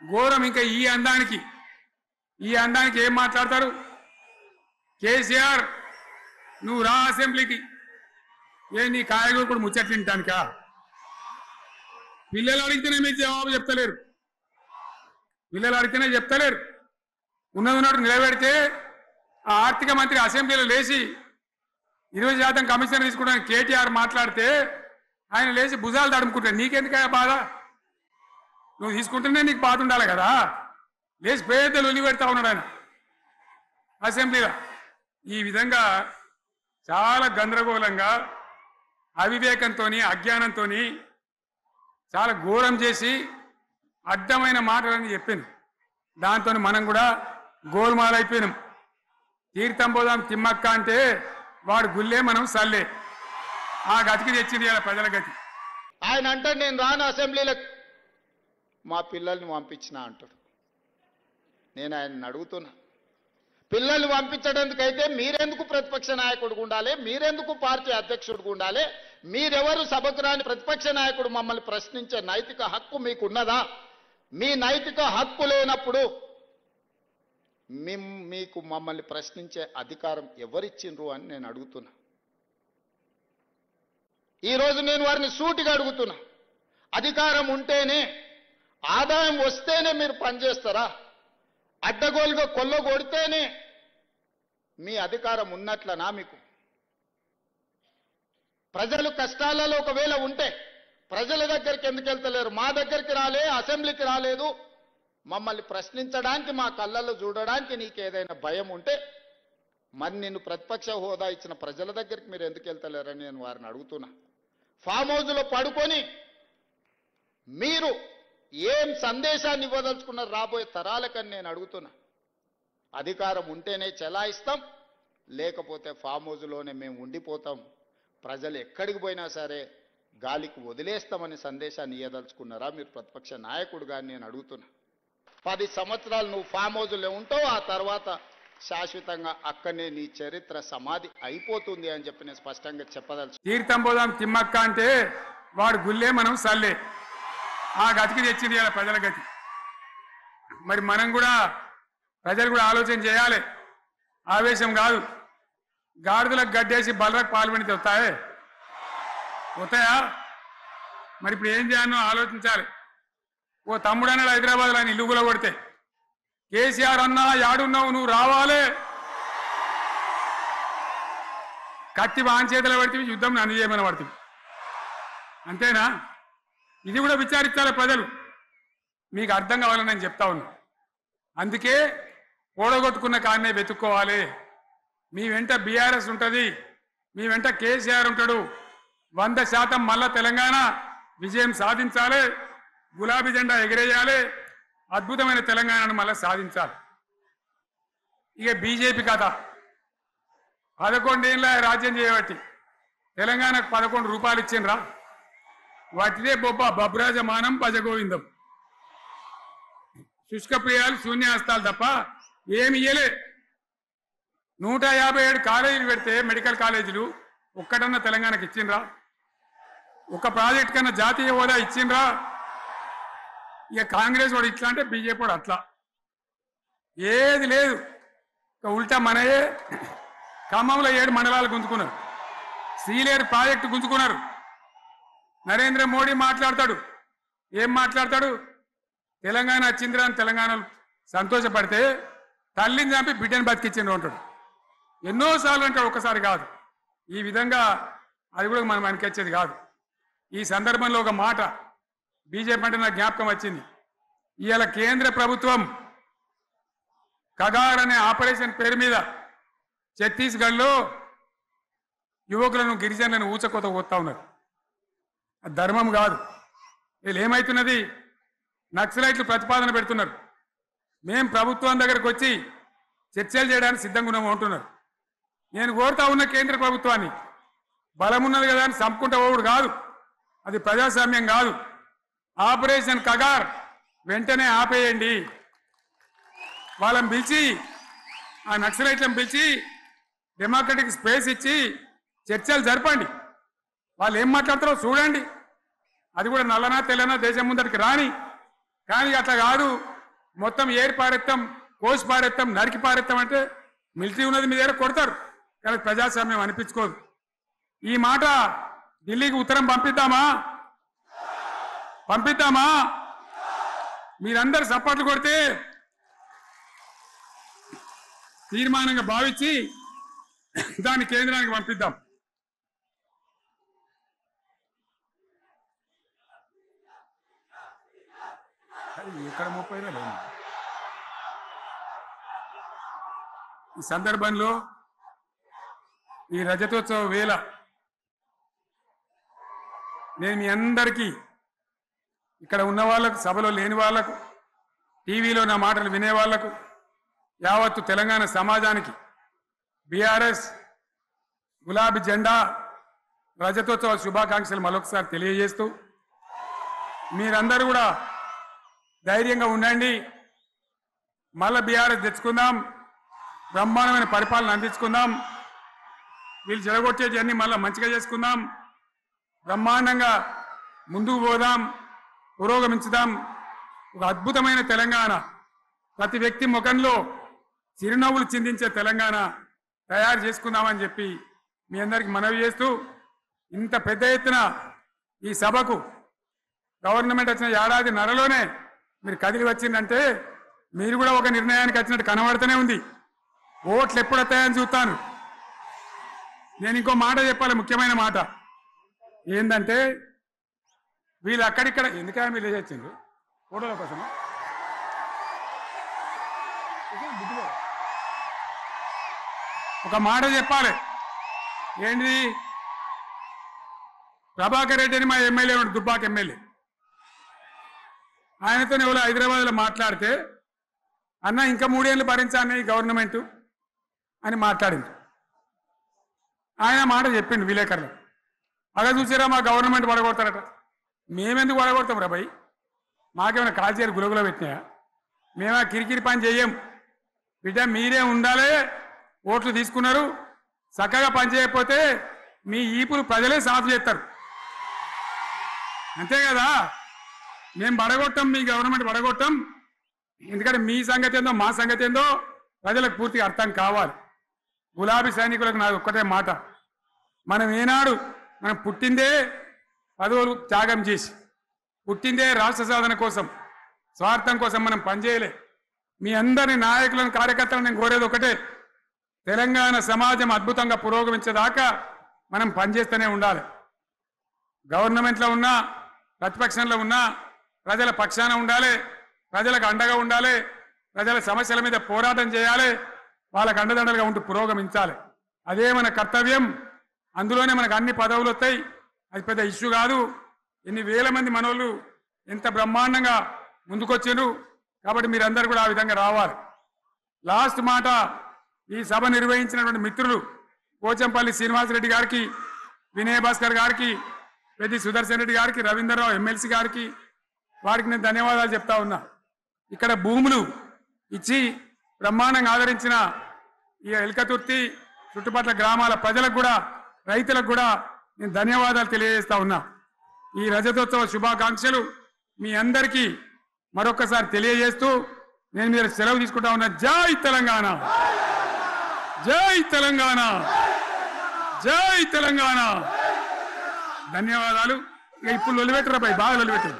ఘోరం. ఇంకా ఈ అందానికి ఏం మాట్లాడతారు? కేసీఆర్ నువ్వు రా అసెంబ్లీకి, ఏ నీ కాయగూరు కూడా ముచ్చట్లు తింటానికా? పిల్లలు అడిగితేనే మీరు జవాబు చెప్తలేరు, పిల్లలు అడిగితేనే చెప్తలేరు. ఉన్నట్టు నిలబెడితే ఆ ఆర్థిక మంత్రి అసెంబ్లీలో లేచి 20% కమిషన్ తీసుకోవడానికి కేటీఆర్ మాట్లాడితే ఆయన లేచి భుజాలు తడుముకుంటాడు. నీకెందుకయ్యా బాధ? నువ్వు తీసుకుంటేనే నీకు బాధ ఉండాలి కదా. లేచి పేదలు ఉల్లి పెడతా ఉన్నాడు ఆయన అసెంబ్లీలో. ఈ విధంగా చాలా గందరగోళంగా అవివేకంతో అజ్ఞానంతో చాలా ఘోరం చేసి అడ్డమైన మాటలని చెప్పింది. దాంతో మనం కూడా గోల్మాలైపోయినాం. తీర్థం పోదాం తిమ్మక్క అంటే వాడు గుల్లే, మనం సల్లే. ఆ గతికి తెచ్చింది ఇలా ప్రజల గతి. ఆయన అంటే నేను రాను అసెంబ్లీలకు, మా పిల్లల్ని పంపించిన అంటాడు. నేను ఆయన్ని అడుగుతున్నా, పిల్లల్ని పంపించడానికైతే మీరెందుకు ప్రతిపక్ష నాయకుడిగా ఉండాలి? మీరెందుకు పార్టీ అధ్యక్షుడిగా ఉండాలి? మీరెవరు సభకు రాని ప్రతిపక్ష నాయకుడు మమ్మల్ని ప్రశ్నించే నైతిక హక్కు మీకున్నదా? మీ నైతిక హక్కు లేనప్పుడు మీకు మమ్మల్ని ప్రశ్నించే అధికారం ఎవరిచ్చిండ్రు అని నేను అడుగుతున్నా. ఈరోజు నేను వారిని సూటిగా అడుగుతున్నా, అధికారం ఉంటేనే, ఆదాయం వస్తేనే మీరు పనిచేస్తారా? అడ్డగోలుగా కొల్లగొడితేనే మీ అధికారం ఉన్నట్లనా? మీకు ప్రజలు కష్టాలలో ఒకవేళ ఉంటే ప్రజల దగ్గరికి ఎందుకు వెళ్తలేరు? మా దగ్గరికి రాలే, అసెంబ్లీకి రాలేదు, మమ్మల్ని ప్రశ్నించడానికి, మా కళ్ళల్లో చూడడానికి నీకు ఏదైనా భయం ఉంటే మరి నిన్ను ప్రతిపక్ష హోదా ఇచ్చిన ప్రజల దగ్గరికి మీరు ఎందుకు వెళ్తలేరని నేను వారిని అడుగుతున్నా. ఫామ్ హౌస్లో పడుకొని మీరు ఏం సందేశాన్ని ఇవ్వదలుచుకున్నారు రాబోయే తరాలకని నేను అడుగుతున్నా. అధికారం ఉంటేనే చెలాయిస్తాం, లేకపోతే ఫామ్ హౌస్లోనే మేము ఉండిపోతాం, ప్రజలు ఎక్కడికి పోయినా సరే గాలికి వదిలేస్తామని సందేశాన్ని ఇవ్వదలుచుకున్నారా మీరు ప్రతిపక్ష నాయకుడుగా నేను అడుగుతున్నా. 10 సంవత్సరాలు నువ్వు ఫామ్ హౌస్లో ఉంటావు, ఆ తర్వాత శాశ్వతంగా అక్కడనే నీ చరిత్ర సమాధి అయిపోతుంది అని చెప్పి నేను స్పష్టంగా చెప్పదలుచు. తీర్థం పోదాం తిమ్మక్క అంటే వాడు గుల్లే, మనం సల్లే. ఆ గతికి తెచ్చింది ఇలా ప్రజల గతి. మరి మనం కూడా, ప్రజలు కూడా ఆలోచన చేయాలి. ఆవేశం కాదు. గాడిదలకు గడ్డేసి బలరకు పాల్పడితే వస్తాయా? మరి ఇప్పుడు ఏం చేయాలో ఆలోచించాలి. ఓ తమ్ముడు అన్నాడు హైదరాబాద్లో, ఆయన ఇల్లు కూడా కొడితే, కేసీఆర్ అన్నా యాడున్నావు, నువ్వు రావాలి, కత్తి వాంచేతలు పడితే యుద్ధం నన్ను చేయమని పడుతుంది. అంతేనా? ఇది కూడా విచారించాలి ప్రజలు. మీకు అర్థం కావాలని నేను చెప్తా ఉన్నా. అందుకే ఓడగొట్టుకున్న కాన్నే వెతుక్కోవాలి. మీ వెంట బీఆర్ఎస్ ఉంటుంది, మీ వెంట కేసీఆర్ ఉంటాడు. 100% మళ్ళా తెలంగాణ విజయం సాధించాలి, గులాబీ జెండా ఎగిరేయాలి, అద్భుతమైన తెలంగాణను మళ్ళా సాధించాలి. ఇక బీజేపీ కథ 11 ఏళ్ళ రాజ్యం చేయబట్టి తెలంగాణకు 11 రూపాయలు ఇచ్చిండ్రా? వాటిదే బబ్రాజమానం భజగోవిందం, శుష్క ప్రియాలు, శూన్యాస్తాలు తప్ప ఏమి ఇయ్యలే. 157 కాలేజీలు పెడితే మెడికల్ కాలేజీలు ఒక్కటన్నా తెలంగాణకు ఇచ్చిండ్రా? ఒక ప్రాజెక్ట్ కన్నా జాతీయ హోదా ఇచ్చిండ్రా? ఇక కాంగ్రెస్ వాడు ఇట్లా అంటే బీజేపీ వాడు అట్లా, ఏది లేదు. ఇక ఉల్టా మనయే ఖమ్మంలో 7 మండలాలు గుంజుకున్నారు, సీలేరు ప్రాజెక్టు గుంజుకున్నారు. నరేంద్ర మోడీ మాట్లాడతాడు, ఏం మాట్లాడతాడు? తెలంగాణ వచ్చిందిరా అని తెలంగాణలో సంతోషపడితే తల్లిని చంపి బిడ్డను బతికిచ్చిండ్రు అంటాడు. ఎన్నోసార్లు అంటాడు, ఒక్కసారి కాదు. ఈ విధంగా అది కూడా మనం అనిపించేది కాదు. ఈ సందర్భంలో ఒక మాట బీజేపీ అంటే నాకు జ్ఞాపకం వచ్చింది. ఇవాళ కేంద్ర ప్రభుత్వం కగార్ అనే ఆపరేషన్ పేరు మీద ఛత్తీస్గఢ్లో యువకులను, గిరిజనులను ఊచకోత కొత్తా ఉన్నారు. అది ధర్మం కాదు. వీళ్ళు ఏమవుతున్నది? నక్సలైట్లు ప్రతిపాదన పెడుతున్నారు, మేం ప్రభుత్వం దగ్గరకు వచ్చి చర్చలు చేయడానికి సిద్ధంగా ఉన్నాము అంటున్నారు. నేను కోరుతా ఉన్న కేంద్ర ప్రభుత్వాన్ని, బలం ఉన్నది కదా అని చంపుకుంటా పోవుడు కాదు, అది ప్రజాస్వామ్యం కాదు. ఆపరేషన్ కగార్ వెంటనే ఆపేయండి. వాళ్ళని పిలిచి, ఆ నక్సలైట్లను పిలిచి డెమోక్రటిక్ స్పేస్ ఇచ్చి చర్చలు జరపండి. వాళ్ళు ఏం మాట్లాడతారో చూడండి. అది కూడా నల్లనా తెల్లనా దేశం ముందరికి రాని. కానీ అట్లా కాదు, మొత్తం ఏరి పారెత్తాం, కోసి పారెత్తాం, నరికి పారెత్తాం అంటే మిలిటరీ ఉన్నది మీ దగ్గర కొడతారు, కానీ ప్రజాస్వామ్యం అనిపించుకోదు. ఈ మాట ఢిల్లీకి ఉత్తరం పంపిద్దామా? మీరందరూ సపోర్ట్లు కొడితే తీర్మానంగా భావించి దాన్ని కేంద్రానికి పంపిద్దాం. ఇక్కడ 30,000 ఈ సందర్భంలో ఈ రజతోత్సవ వేళ నేను మీ అందరికీ, ఇక్కడ ఉన్న వాళ్ళకు, సభలో లేని వాళ్లకు, టీవీలో నా మాటలు వినే వాళ్లకు, యావత్తు తెలంగాణ సమాజానికి బీఆర్ఎస్ గులాబీ జెండా రజతోత్సవ శుభాకాంక్షలు మరొకసారి తెలియజేస్తూ, మీరందరూ కూడా ధైర్యంగా ఉండండి. మళ్ళా బీఆర్ఎస్ తెచ్చుకుందాం, బ్రహ్మాండమైన పరిపాలన అందించుకుందాం, వీళ్ళు చెడగొట్టేటివన్నీ మళ్ళీ మంచిగా చేసుకుందాం, బ్రహ్మాండంగా ముందుకు పోదాం, పురోగమించుదాం. ఒక అద్భుతమైన తెలంగాణ, ప్రతి వ్యక్తి ముఖంలో చిరునవ్వులు చిందించే తెలంగాణ తయారు చేసుకుందామని చెప్పి మీ అందరికీ మనవి చేస్తూ, ఇంత పెద్ద ఎత్తున ఈ సభకు గవర్నమెంట్ వచ్చిన ఏడాది నరలోనే మీరు కదిలి వచ్చిందంటే మీరు కూడా ఒక నిర్ణయానికి వచ్చినట్టు కనబడుతూనే ఉంది. ఓట్లు ఎప్పుడు వస్తాయని చూస్తాను. నేను ఇంకో మాట చెప్పాలి, ముఖ్యమైన మాట ఏంటంటే, వీళ్ళు అక్కడిక్కడ ఎందుకైనా మీరు లేచొచ్చిండ్రు ఫోటోల కోసం. ఒక మాట చెప్పాలి, ఏంటి, ప్రభాకర్ రెడ్డి అని మా ఎమ్మెల్యే ఉన్నాడు, దుబ్బాక ఎమ్మెల్యే, ఆయనతో ఎవరో హైదరాబాద్లో మాట్లాడితే అన్న ఇంకా 3 ఏళ్ళు భరించాను ఈ గవర్నమెంట్ అని మాట్లాడింది. ఆయన మాట చెప్పిండు విలేకరులు, అలా చూసారా మా గవర్నమెంట్ పడగొడతారట. మేమెందుకు పడగొడతాం రా భయ్, మాకేమైనా కాల్చేరు గులగులో పెట్టినాయా? మేమా కిరికిరి పని చెయ్యం బిడ్డ, మీరే ఉండాలి. ఓట్లు తీసుకున్నారు, చక్కగా పని చేయకపోతే మీ ఈపులు ప్రజలే సాఫ్ చేస్తారు, అంతే కదా. మేము పడగొట్టాం, మీ గవర్నమెంట్ పడగొట్టాం. ఎందుకంటే మీ సంగతి ఏందో మా సంగతి ఏందో ప్రజలకు పూర్తిగా అర్థం కావాలి. గులాబీ సైనికులకు నాది ఒక్కటే మాట, మనం ఏనాడు మనం పుట్టిందే పదవులు త్యాగం చేసి, పుట్టిందే రాష్ట్ర సాధన కోసం, స్వార్థం కోసం మనం పనిచేయలే. మీ అందరి నాయకులను, కార్యకర్తలను నేను కోరేది ఒకటే, తెలంగాణ సమాజం అద్భుతంగా పురోగమించేదాకా మనం పనిచేస్తూనే ఉండాలి. గవర్నమెంట్లో ఉన్నా, ప్రతిపక్షంలో ఉన్నా ప్రజల పక్షాన ఉండాలి, ప్రజలకు అండగా ఉండాలి, ప్రజల సమస్యల మీద పోరాటం చేయాలి, వాళ్ళకు అండదండలుగా ఉంటూ పురోగమించాలి. అదే మన కర్తవ్యం. అందులోనే మనకు అన్ని పదవులు వస్తాయి, అది పెద్ద ఇష్యూ కాదు. ఎన్ని వేల మంది మనోళ్ళు ఎంత బ్రహ్మాండంగా ముందుకొచ్చారు. కాబట్టి మీరందరూ కూడా ఆ విధంగా రావాలి. లాస్ట్ మాట, ఈ సభ నిర్వహించినటువంటి మిత్రులు పోచంపల్లి శ్రీనివాసరెడ్డి గారికి, వినయ్ భాస్కర్ గారికి, పెద్ది సుదర్శన్ రెడ్డి గారికి, రవీంద్రరావు ఎమ్మెల్సీ గారికి, వారికి నేను ధన్యవాదాలు చెప్తా ఉన్నా. ఇక్కడ భూములు ఇచ్చి బ్రహ్మాండంగా ఆదరించిన ఈ ఎల్కతుర్తి చుట్టుపక్కల గ్రామాల ప్రజలకు కూడా, రైతులకు కూడా నేను ధన్యవాదాలు తెలియజేస్తా ఉన్నా. ఈ రజతోత్సవ శుభాకాంక్షలు మీ అందరికీ మరొకసారి తెలియజేస్తూ నేను మీరు సెలవు తీసుకుంటా ఉన్నా. జై తెలంగాణ, జై తెలంగాణ, జై తెలంగాణ. ధన్యవాదాలు. ఇక ఇప్పుడు లొలిపెట్టరా బాగా లొలిపెట్టారు.